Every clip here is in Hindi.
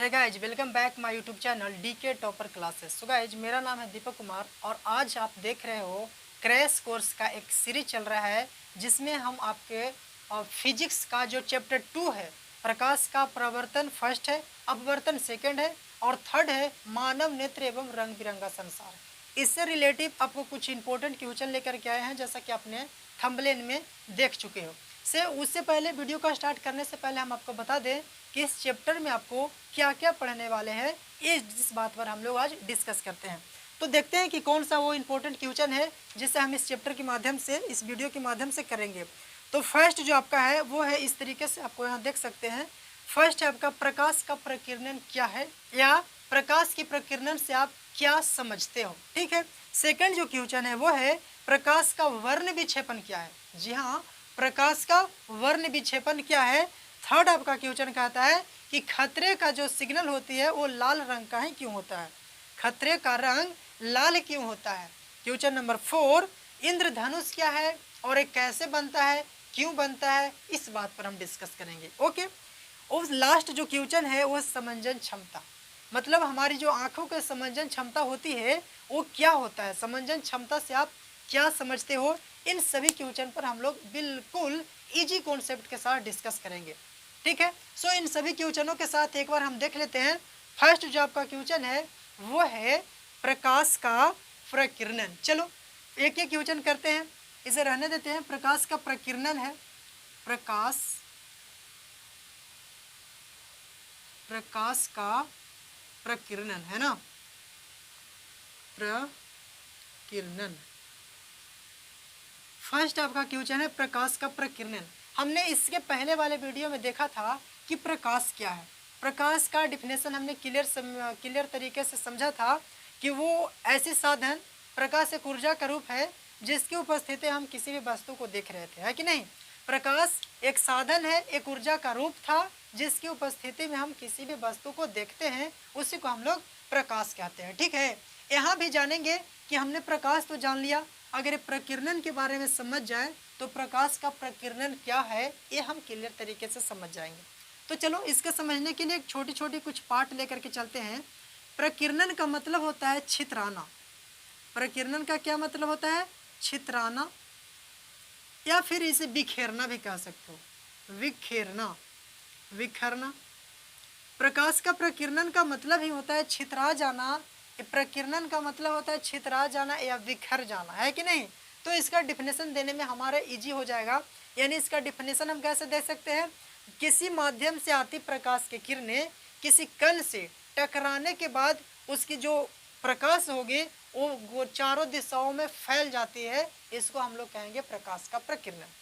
है guys, welcome back my YouTube channel DK topper classes. So guys, मेरा नाम है दीपक कुमार और आज आप देख रहे हो क्रैश कोर्स का एक सीरीज चल रहा है जिसमें हम आपके फिजिक्स का जो चैप्टर 2 है, प्रकाश का प्रवर्तन फर्स्ट है, अपवर्तन सेकंड है और थर्ड है मानव नेत्र एवं रंग बिरंगा संसार। इससे रिलेटिव आपको कुछ इंपॉर्टेंट क्वेश्चन लेकर के आए हैं, जैसा कि आपने थंबनेल में देख चुके हो। उससे पहले वीडियो का स्टार्ट करने से पहले हम आपको बता दें कि इस चैप्टर में आपको क्या क्या पढ़ने वाले हैं, इस बात पर हम लोग आज डिस्कस करते हैं। तो देखते हैं कि कौन सा वो इम्पोर्टेंट क्वेश्चन है जिसे हम इस चैप्टर के माध्यम से, इस वीडियो के माध्यम से करेंगे। तो फर्स्ट जो आपका है वो है इस तरीके से, आपको यहाँ देख सकते हैं। फर्स्ट है आपका प्रकाश का प्रकीर्णन क्या है, या प्रकाश की प्रकीर्णन से आप क्या समझते हो। ठीक है। सेकंड जो क्वेश्चन है वो है प्रकाश का वर्ण विक्षेपण क्या है। जी हाँ, प्रकाश का वर्ण विक्षेपण क्या है। थर्ड आपका क्वेश्चन कहता है कि खतरे का जो सिग्नल होती है वो लाल रंग का ही क्यों होता है, खतरे का रंग लाल क्यों होता है। क्वेश्चन नंबर 4, इंद्रधनुष क्या है और ये कैसे बनता है, क्यों बनता है, इस बात पर हम डिस्कस करेंगे। ओके। और लास्ट जो क्वेश्चन है वो समंजन क्षमता, मतलब हमारी जो आंखों के समंजन क्षमता होती है वो क्या होता है, समंजन क्षमता से आप क्या समझते हो। इन सभी क्वेश्चन पर हम लोग बिल्कुल इजी कॉन्सेप्ट के साथ डिस्कस करेंगे। ठीक है। सो इन सभी क्वेश्चनों के साथ एक बार हम देख लेते हैं। फर्स्ट जो आपका क्वेश्चन है वो है प्रकाश का प्रकीर्णन। चलो एक एक क्वेश्चन करते हैं, इसे रहने देते हैं। प्रकाश का प्रकीर्णन है, प्रकाश का प्रकीर्णन है ना, प्रकीर्णन। फर्स्ट आपका क्वेश्चन है प्रकाश का प्रकीर्णन। हमने इसके पहले वाले वीडियो में देखा था कि प्रकाश क्या है। प्रकाश का डिफिनेशन हमने क्लियर तरीके से समझा था कि वो ऐसे साधन, प्रकाश एक ऊर्जा का रूप है जिसकी उपस्थिति हम किसी भी वस्तु को देख रहे थे, है कि नहीं। प्रकाश एक साधन है, एक ऊर्जा का रूप था जिसकी उपस्थिति में हम किसी भी वस्तु को देखते हैं, उसी को हम लोग प्रकाश कहते हैं। ठीक है। यहाँ भी जानेंगे कि हमने प्रकाश तो जान लिया, अगर प्रकीर्णन के बारे में समझ जाए तो प्रकाश का प्रकीर्णन क्या है ये हम क्लियर तरीके से समझ जाएंगे। तो चलो इसके समझने के लिए एक छोटी छोटी कुछ पार्ट लेकर के चलते हैं। प्रकीर्णन का मतलब होता है छितराना। प्रकीर्णन का क्या मतलब होता है, छितराना, या फिर इसे बिखेरना भी कह सकते हो, विखेरना, विखरना। प्रकाश का प्रकीर्णन का मतलब ही होता है छितरा जाना। प्रकीर्णन का मतलब होता है छितरा जाना या बिखर जाना, है कि नहीं। तो इसका डिफिनेशन देने में हमारा इजी हो जाएगा। यानी इसका डिफिनेशन हम कैसे दे सकते हैं, किसी माध्यम से आती प्रकाश की किरणें किसी कण से टकराने के बाद उसकी जो प्रकाश होगी वो चारों दिशाओं में फैल जाती है, इसको हम लोग कहेंगे प्रकाश का प्रकीर्णन।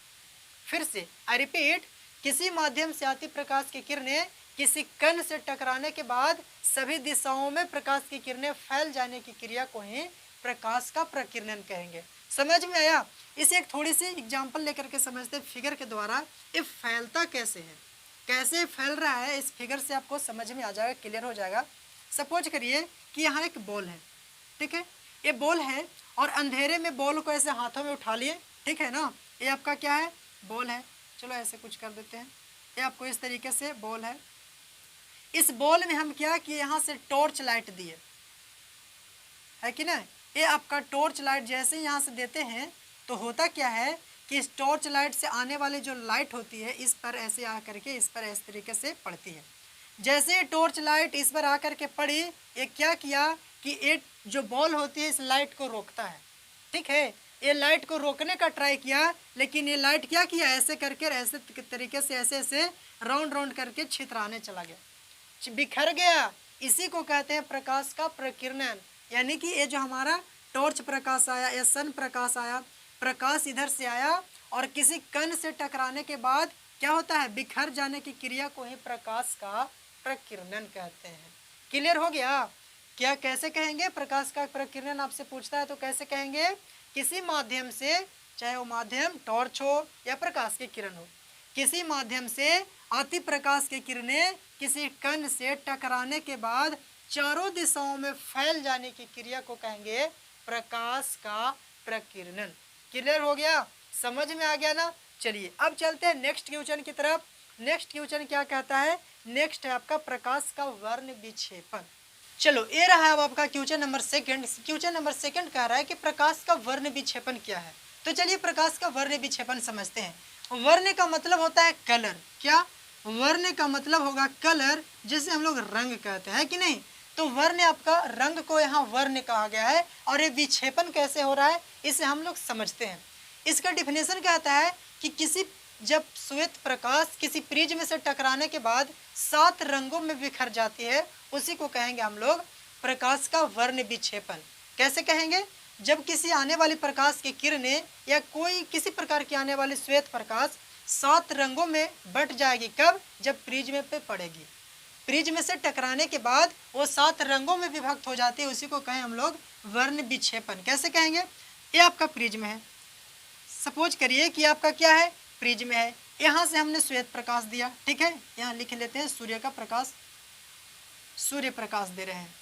फिर से आई रिपीट, किसी माध्यम से आती प्रकाश की किरणें किसी कण से टकराने के बाद सभी दिशाओं में प्रकाश की किरणें फैल जाने की क्रिया को ही प्रकाश का प्रकीर्णन कहेंगे। समझ में आया। इसे एक थोड़ी सी एग्जांपल लेकर के समझते हैं फिगर के द्वारा। ये फैलता कैसे है, कैसे फैल रहा है, इस फिगर से आपको समझ में आ जाएगा, क्लियर हो जाएगा। सपोज करिए कि यहाँ एक बॉल है, ठीक है, ये बॉल है और अंधेरे में बॉल को ऐसे हाथों में उठा लिए, ठीक है ना, ये आपका क्या है, बॉल है। चलो ऐसे कुछ कर देते हैं, ये आपको इस तरीके से बॉल है। इस बॉल में हम क्या किए, यहाँ से टॉर्च लाइट दिए, है कि नहीं। ये आपका टॉर्च लाइट जैसे यहाँ से देते हैं तो होता क्या है कि इस टॉर्च लाइट से आने वाली जो लाइट होती है इस पर ऐसे आ करके इस पर इस तरीके से पड़ती है। जैसे ये टॉर्च लाइट इस पर आकर के पड़ी, ये क्या किया कि ये जो बॉल होती है इस लाइट को रोकता है। ठीक है, ये लाइट को रोकने का ट्राई किया, लेकिन ये लाइट क्या किया, ऐसे करके ऐसे तरीके से ऐसे ऐसे राउंड राउंड करके छितराने चला गया, बिखर गया। इसी को कहते हैं प्रकाश का प्रकीर्णन। यानी कि ये जो हमारा टॉर्च प्रकाश आया या सन प्रकाश आया, प्रकाश इधर से आया और किसी कण से टकराने के बाद क्या होता है, बिखर जाने की क्रिया को ही प्रकाश का प्रकीर्णन कहते हैं। क्लियर हो गया। क्या कैसे कहेंगे प्रकाश का प्रकीर्णन, आपसे पूछता है तो कैसे कहेंगे, किसी माध्यम से, चाहे वो माध्यम टॉर्च हो या प्रकाश की किरण हो, किसी माध्यम से आती प्रकाश की किरणें किसी कण से टकराने के बाद चारों दिशाओं में फैल जाने की क्रिया को कहेंगे प्रकाश का प्रकीर्णन। क्लियर हो गया, समझ में आ गया ना। चलिए अब चलते हैं नेक्स्ट क्वेश्चन की तरफ। नेक्स्ट क्वेश्चन क्या कहता है, नेक्स्ट है आपका प्रकाश का वर्ण विक्षेपण। चलो ये रहा है अब आपका question number second. Question number second कह रहा है कि प्रकाश का वर्ण विक्षेपण क्या है। तो चलिए प्रकाश का वर्ण विक्षेपण समझते हैं। वर्ण का मतलब होता है कलर। क्या? वर्ण का मतलब होगा कलर, जिसे हम लोग रंग कहते हैं कि नहीं। तो वर्ण आपका रंग को यहाँ वर्ण कहा गया है, और ये विक्षेपण कैसे हो रहा है इसे हम लोग समझते हैं। इसका डिफिनेशन कहता है कि जब श्वेत प्रकाश किसी प्रिज्म से टकराने के बाद 7 रंगों में बिखर जाती है, उसी को कहेंगे हम लोग प्रकाश का वर्ण विक्षेपण। कैसे कहेंगे? जब किसी आने वाली प्रकाश की किरणें या कोई किसी प्रकार की आने वाली श्वेत प्रकाश 7 रंगों में बट जाएगी। कब? जब प्रिज्म पे पड़ेगी। प्रिज्म से टकराने के बाद वो 7 रंगों में विभक्त हो जाती है, उसी को कहें हम लोग वर्ण विक्षेपण। कैसे कहेंगे? ये आपका प्रिज्म है, सपोज करिए कि आपका क्या है, प्रिज्म है। यहाँ से हमने श्वेत प्रकाश दिया, ठीक है, यहाँ लिख लेते हैं सूर्य का प्रकाश, सूर्य प्रकाश दे रहे हैं।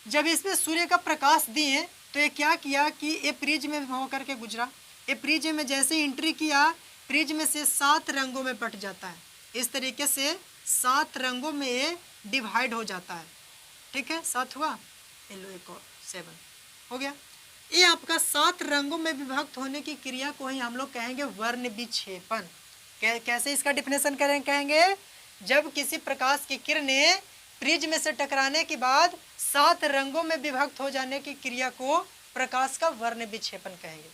जब इसमें सूर्य का प्रकाश दिए तो ये क्या किया कि ये प्रिज्म में होकर के गुजरा। ये प्रिज्म में जैसे एंट्री किया, प्रिज्म से 7 रंगों में बट जाता है। इस तरीके से 7 रंगों में ये डिवाइड हो जाता है। ठीक है, 7 हुआ, लो एक और 7 हो गया। ये आपका 7 रंगों में विभक्त होने की क्रिया को ही हम लोग कहेंगे वर्ण विक्षेपण। कैसे इसका डिफिनेशन कहेंगे? जब किसी प्रकाश की किरणें प्रिज्म से टकराने के बाद 7 रंगों में विभक्त हो जाने की क्रिया को प्रकाश का वर्ण विक्षेपण कहेंगे।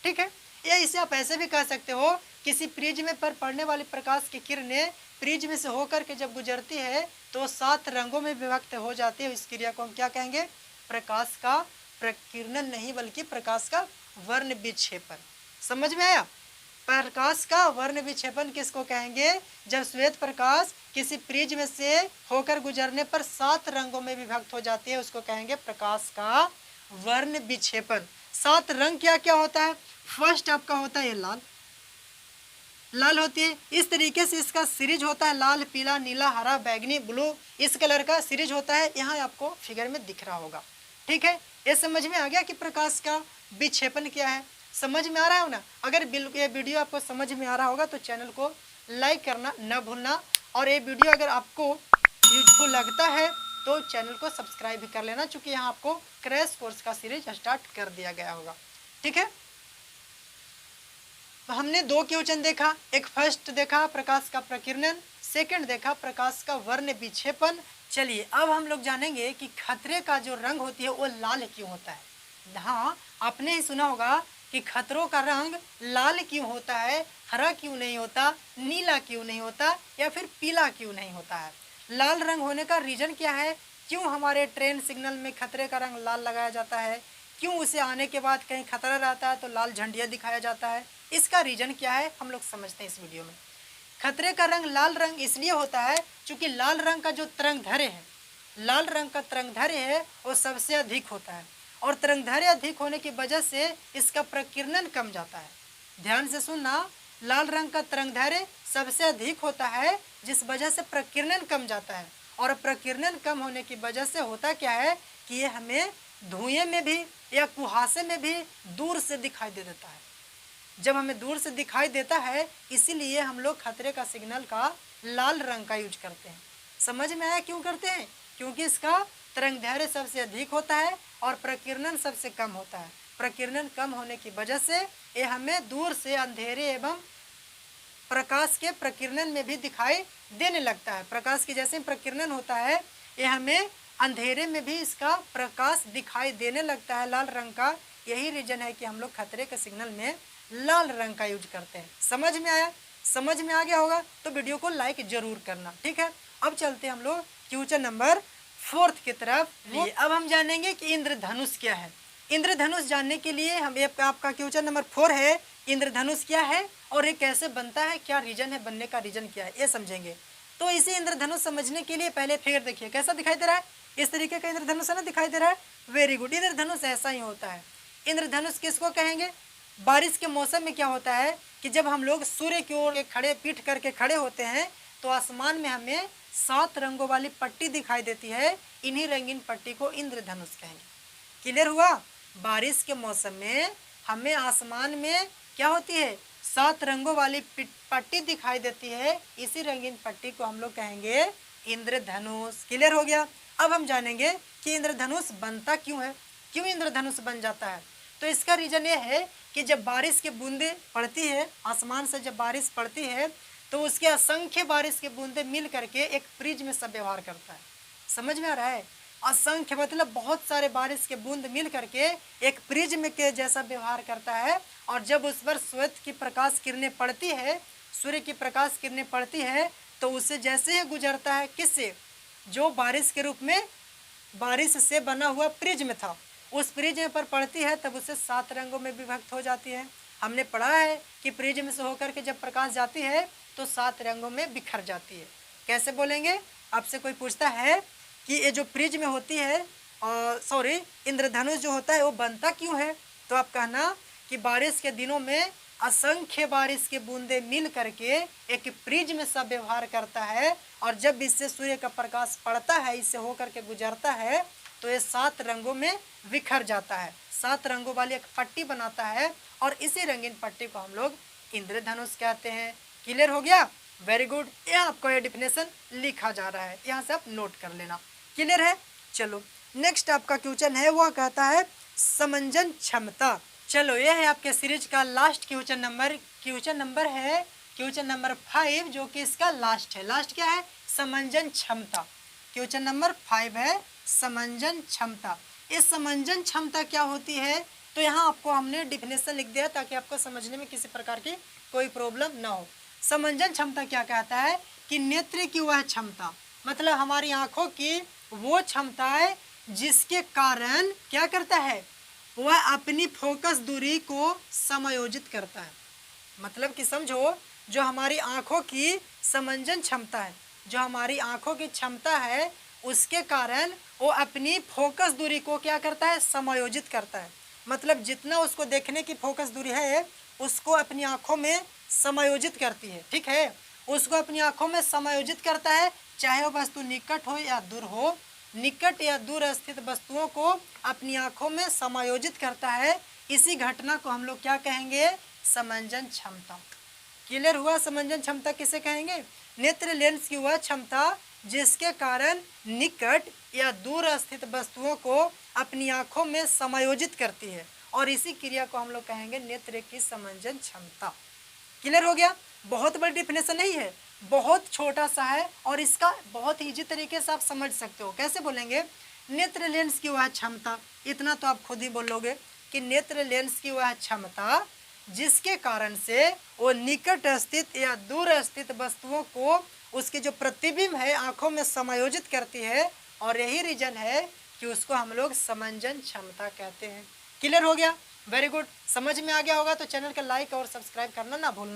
ठीक है, या इसे आप ऐसे भी कह सकते हो, किसी प्रिज्म पर पड़ने वाली प्रकाश की किरणें प्रिज्म से होकर के जब गुजरती है तो 7 रंगों में विभक्त हो जाती है। इस क्रिया को हम क्या कहेंगे? प्रकाश का प्रकीर्णन नहीं बल्कि प्रकाश का वर्ण विक्षेपण। समझ में आया? प्रकाश का वर्ण विक्षेपण किसको कहेंगे? जब श्वेत प्रकाश किसी प्रिज्म से होकर गुजरने पर 7 रंगों में विभक्त हो जाती है, उसको कहेंगे प्रकाश का वर्ण विक्षेपण। 7 रंग क्या क्या होता है? फर्स्ट आपका होता है लाल, लाल होती है। इस तरीके से इसका सीरीज होता है, लाल, पीला, नीला, हरा, बैगनी, ब्लू, इस कलर का सीरीज होता है। यहाँ आपको फिगर में दिख रहा होगा। ठीक है, ये समझ में आ गया कि प्रकाश का विक्षेपण क्या है। समझ में आ रहा है ना? अगर ये वीडियो आपको समझ में आ रहा होगा तो चैनल को लाइक करना न भूलना, और ये वीडियो अगर आपको यूजफुल लगता है तो चैनल को सब्सक्राइब भी कर लेना, चूँकि यहाँ आपको क्रैश कोर्स का सीरीज स्टार्ट कर दिया गया होगा। ठीक है, तो हमने 2 क्वेश्चन देखा। एक फर्स्ट देखा प्रकाश का प्रकीर्णन, सेकंड देखा प्रकाश का वर्ण विक्षेपण। चलिए अब हम लोग जानेंगे कि खतरे का जो रंग होती है वो लाल क्यों होता है। हाँ, आपने ही सुना होगा कि खतरों का रंग लाल क्यों होता है, हरा क्यों नहीं होता, नीला क्यों नहीं होता, या फिर पीला क्यों नहीं होता है। लाल रंग होने का रीजन क्या है? क्यों हमारे ट्रेन सिग्नल में खतरे का रंग लाल लगाया जाता है? क्यों उसे आने के बाद कहीं खतरा रहता है तो लाल झंडिया दिखाया जाता है? इसका रीजन क्या है हम लोग समझते हैं इस वीडियो में। खतरे का रंग लाल रंग इसलिए होता है क्योंकि लाल रंग का जो तरंगदैर्घ्य है, लाल रंग का तरंगदैर्घ्य है वो सबसे अधिक होता है, और तरंगदैर्घ्य अधिक होने की वजह से इसका प्रकीर्णन कम जाता है। ध्यान से सुनना, लाल रंग का तरंगदैर्घ्य सबसे अधिक होता है, जिस वजह से प्रकीर्णन कम जाता है। और प्रकीर्णन कम होने की वजह से होता क्या है कि ये हमें धुएं में भी या कुहासे में भी दूर से दिखाई दे देता है। जब हमें दूर से दिखाई देता है, इसीलिए हम लोग खतरे का सिग्नल का लाल रंग का यूज करते हैं। समझ में आया क्यों करते हैं? क्योंकि इसका तरंगदैर्घ्य सबसे अधिक होता है और प्रकीर्णन सबसे कम होता है। प्रकीर्णन कम होने की वजह से ये हमें दूर से अंधेरे एवं प्रकाश के प्रकीर्णन में भी दिखाई देने लगता है। प्रकाश की जैसे प्रकीर्णन होता है, ये हमें अंधेरे में भी इसका प्रकाश दिखाई देने लगता है लाल रंग का। यही रीजन है कि हम लोग खतरे के सिग्नल में लाल रंग का यूज करते हैं। समझ में आया? समझ में आ गया होगा तो वीडियो को लाइक जरूर करना। ठीक है, अब चलते हैं हम लोग क्वेश्चन नंबर 4 की तरफ। अब हम जानेंगे कि इंद्रधनुष क्या है। इंद्रधनुष जानने के लिए हम आपका क्वेश्चन नंबर 4 है, इंद्रधनुष क्या है और ये कैसे बनता है, क्या रीजन है, बनने का रीजन क्या है, ये समझेंगे। तो इसे इंद्रधनुष समझने के लिए पहले फिगर देखिए कैसा दिखाई दे रहा है। इस तरीके का इंद्रधनुष है ना, दिखाई दे रहा है। वेरी गुड, इंद्रधनुष ऐसा ही होता है। इंद्रधनुष किसको कहेंगे? बारिश के मौसम में क्या होता है कि जब हम लोग सूर्य की ओर खड़े पीठ करके खड़े होते हैं तो आसमान में हमें 7 रंगों वाली पट्टी दिखाई देती है। इन्हीं रंगीन पट्टी को इंद्रधनुष कहेंगे। क्लियर हुआ? बारिश के मौसम में हमें आसमान में क्या होती है? 7 रंगों वाली पट्टी दिखाई देती है, इसी रंगीन पट्टी को हम लोग कहेंगे इंद्रधनुष। क्लियर हो गया। अब हम जानेंगे कि इंद्रधनुष बनता क्यों है, क्यों इंद्रधनुष बन जाता है। तो इसका रीजन ये है कि जब बारिश की बूंदें पड़ती है, आसमान से जब बारिश पड़ती है तो उसके असंख्य बारिश की बूंदें मिल करके एक प्रिज्म सा व्यवहार करता है। समझ में आ रहा है? असंख्य मतलब बहुत सारे बारिश के बूंद मिल करके एक प्रिज्म के जैसा व्यवहार करता है, और जब उस पर सूर्य की प्रकाश किरणें पड़ती है, सूर्य की प्रकाश किरणें पड़ती है तो उससे जैसे ही गुजरता है, किससे, जो बारिश के रूप में बारिश से बना हुआ प्रिज्म था, उस प्रिज्म पर पड़ती है तब उसे 7 रंगों में विभक्त हो जाती है। हमने पढ़ा है कि प्रिज्म से होकर के जब प्रकाश जाती है तो 7 रंगों में बिखर जाती है। कैसे बोलेंगे? आपसे कोई पूछता है कि ये जो प्रिज्म होती है इंद्रधनुष जो होता है वो बनता क्यों है, तो आप कहना कि बारिश के दिनों में असंख्य बारिश की बूंदें मिल करके एक प्रिज्म सा व्यवहार करता है, और जब इससे सूर्य का प्रकाश पड़ता है, इससे होकर के गुजरता है तो ये 7 रंगों में बिखर जाता है, 7 रंगों वाली एक पट्टी बनाता है, और इसी रंगीन पट्टी को हम लोग इंद्रधनुष कहते हैं। क्लियर हो गया? Very good. यहाँ आपको ये डिफिनेशन लिखा जा रहा है, यहाँ से आप नोट कर लेना। क्लियर है? चलो नेक्स्ट आपका क्वेश्चन है, वह कहता है समंजन क्षमता। चलो ये है आपके सीरीज का लास्ट क्वेश्चन नंबर है क्वेश्चन नंबर 5, जो कि इसका लास्ट है। लास्ट क्या है? समंजन क्षमता। क्वेश्चन नंबर 5 है समंजन क्षमता। इस समंजन क्षमता क्या होती है, तो यहाँ आपको हमने डिफिनेशन लिख दिया ताकि आपको समझने में किसी प्रकार की कोई प्रॉब्लम ना हो। समंजन क्षमता क्या कहता है कि नेत्र की वह क्षमता, मतलब हमारी आंखों की वो क्षमता है जिसके कारण क्या करता है, वह अपनी फोकस दूरी को समायोजित करता है। मतलब कि समझो, जो हमारी आंखों की समंजन क्षमता है, जो हमारी आंखों की क्षमता है, उसके कारण वो अपनी फोकस दूरी को क्या करता है, समायोजित करता है। मतलब जितना उसको देखने की फोकस दूरी है उसको अपनी आंखों में समायोजित करती है। ठीक है, उसको अपनी आंखों में समायोजित करता है, चाहे वो वस्तु निकट हो या दूर हो। निकट या दूर स्थित वस्तुओं को अपनी आंखों में समायोजित करता है। इसी घटना को हम लोग क्या कहेंगे, समंजन क्षमता। क्लियर हुआ? समंजन क्षमता किसे कहेंगे? नेत्र लेंस की वह क्षमता जिसके कारण निकट या दूर स्थित वस्तुओं को अपनी आंखों में समायोजित करती है, और इसी क्रिया को हम लोग कहेंगे नेत्र की समंजन क्षमता। क्लियर हो गया? बहुत बड़ी डिफिनेशन नहीं है, बहुत छोटा सा है, और इसका बहुत ईजी तरीके से आप समझ सकते हो। कैसे बोलेंगे? नेत्र लेंस की वह क्षमता, इतना तो आप खुद ही बोलोगे कि नेत्र लेंस की वह क्षमता जिसके कारण से वो निकट स्थित या दूर स्थित वस्तुओं को उसकी जो प्रतिबिंब है आंखों में समायोजित करती है, और यही रीजन है कि उसको हम लोग समंजन क्षमता कहते हैं। क्लियर हो गया? Very good. समझ में आ गया होगा तो चैनल का लाइक और सब्सक्राइब करना ना भूलना।